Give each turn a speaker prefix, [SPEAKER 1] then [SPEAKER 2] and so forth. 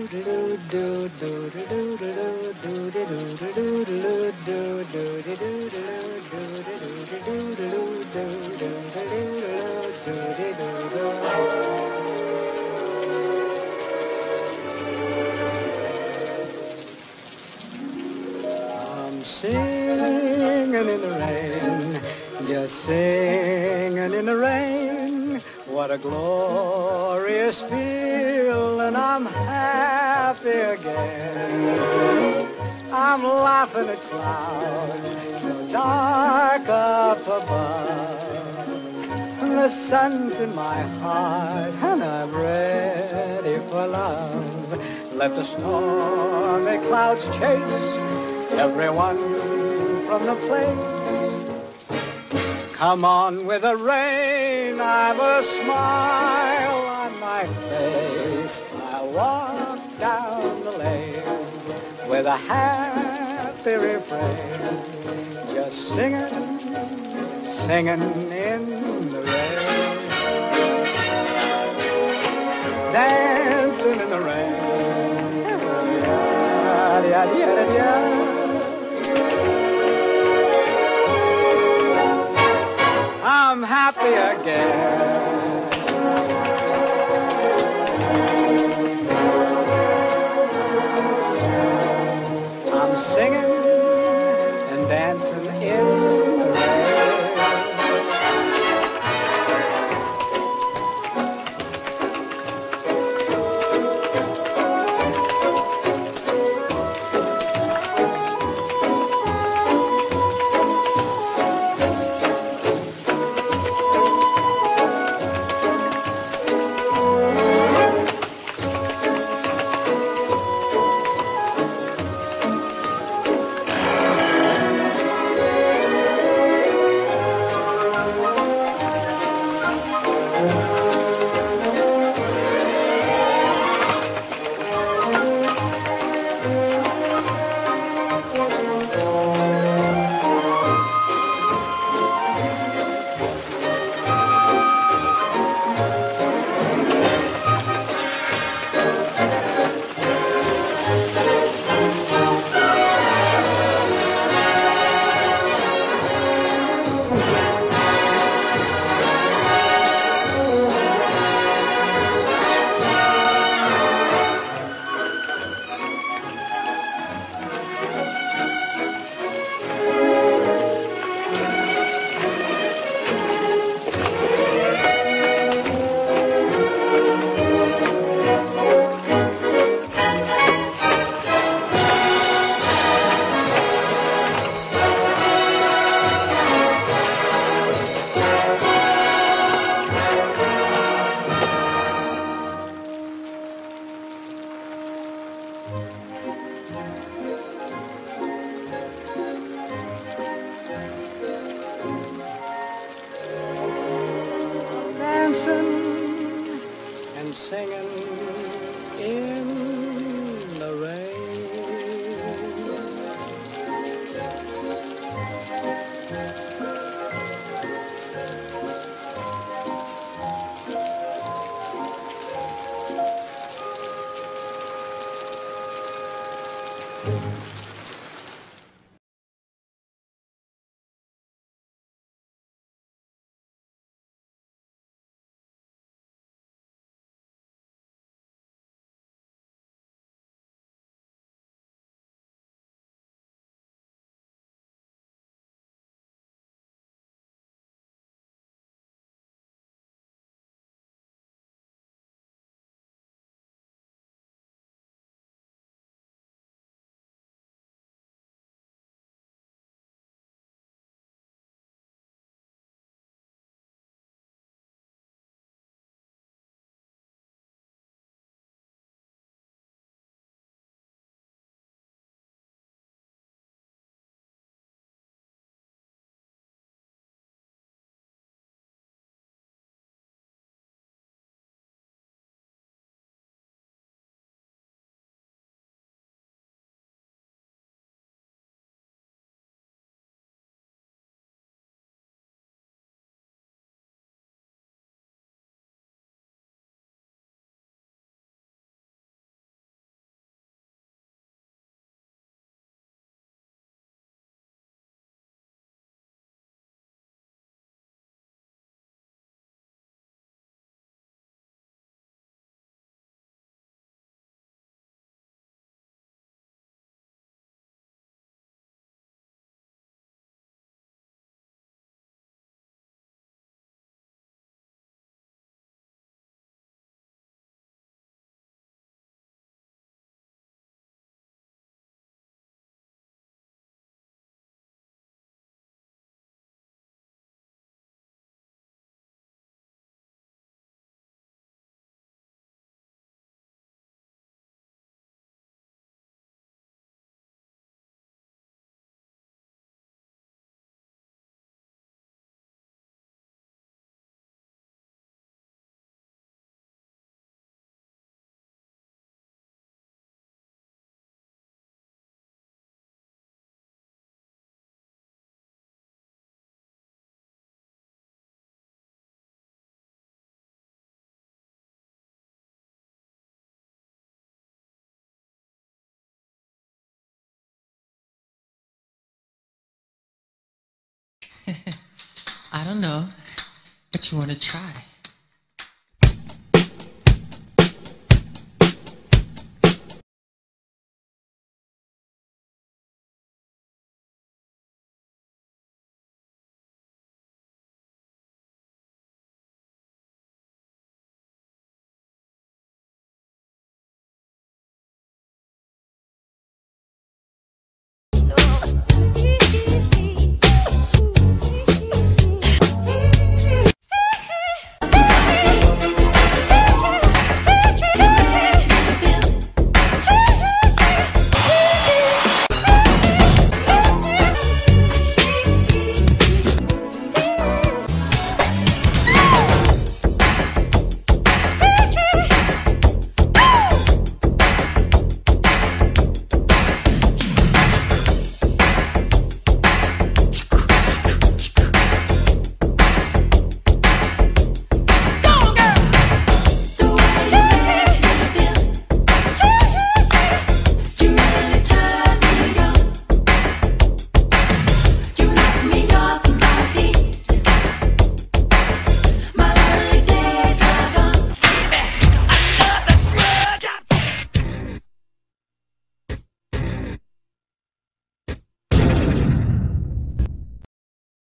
[SPEAKER 1] I'm singing in the rain, just singing in the rain. What a glorious feeling, I'm happy again. I'm laughing at clouds so dark up above. And the sun's in my heart and I'm ready for love. Let the stormy clouds chase everyone from the place. Come on with the rain, I've a smile on my face. I'll walk down the lane with a happy refrain, just singing, singing in the rain, dancing in the rain. I'm happy again. I'm singing and dancing in the rain. Dancing and singing in the rain.
[SPEAKER 2] I don't know, but you want to try.